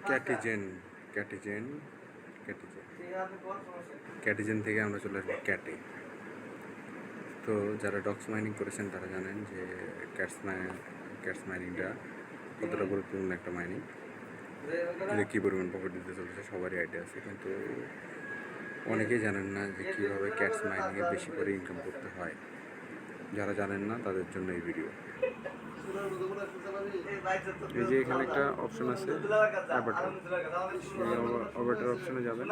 ক্যাটিজেন ক্যাটিজেন ক্যাটিজেন ক্যাটিজেন থেকে আমরা চলে আসবো ক্যাটে। তো যারা ডগস মাইনিং করেছেন তারা জানেন যে ক্যাটস মাইনিংটা কতটা গুরুত্বপূর্ণ একটা মাইনিং, যে কী পরিমাণ প্রফিট দিতে চলেছে সবারই আইডিয়া আছে, কিন্তু অনেকেই জানেন না যে কীভাবে ক্যাটস মাইনিংয়ে বেশি করে ইনকাম করতে হয়। যারা জানেন না তাদের জন্য এই ভিডিও। এই যে এখানে একটা অপশন আছে অপারেটর অপশনে যাবেন।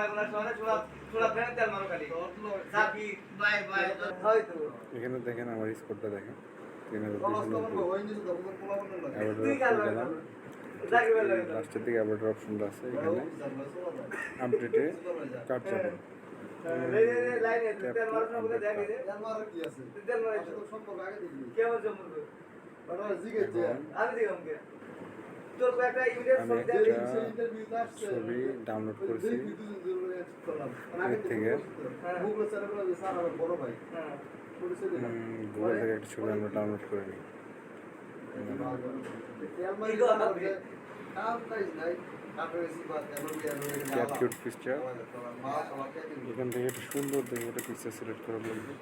এখানে দেখেন আমার স্কোরটা দেখেন 3290। লাস্টের দিকে অপারেটর অপশনটা আছে, এখানে আপডেটে কার্ড যাবেন। ছবি ডাউনলোড করেছি এর থেকে, গুগল থেকে একটা ছবি আমরা ডাউনলোড করে নিই। কিউট পিকচার, এখান থেকে একটা সুন্দর দেখে একটা পিকচার সিলেক্ট করা লাগবে।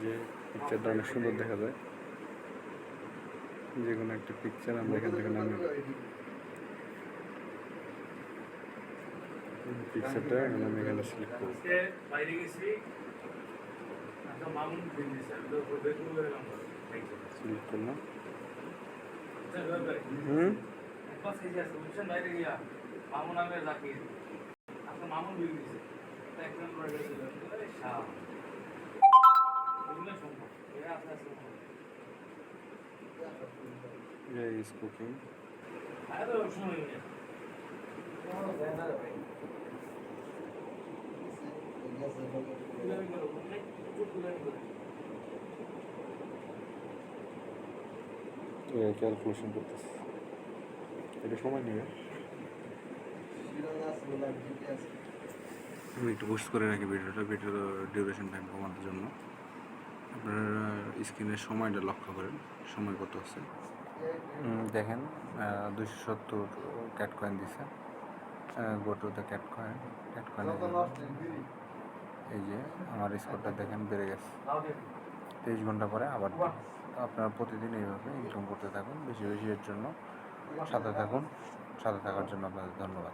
যে পিকচারটা অনেক সুন্দর দেখা যায়, যে কোনো একটা পিকচার আমরা এখান থেকে নামিয়ে পিকচারটা এখন আমি এখানে সিলেক্ট করব। সিলেক্ট করলাম। Yeah, he's cooking. ক্যালকুলেশন করতেছে, এটা সময় নেবে। আমি একটু পোস্ট করে রাখি ভিডিওর ডিউরেশন টাইম কমানোর জন্য। আপনারা স্ক্রিনের সময়টা লক্ষ্য করেন, সময় কত আছে দেখেন। 270 ক্যাট কয়েন দিছে। গোটোতে ক্যাট কয়েন এই যে আমার স্কোরটা দেখেন বেড়ে গেছে। 23 ঘন্টা পরে আবার দিন। আপনারা প্রতিদিন এইভাবে ইনকাম করতে থাকুন বেশি বেশি। এর জন্য সাথে থাকুন, সাথে থাকার জন্য আপনাদের ধন্যবাদ।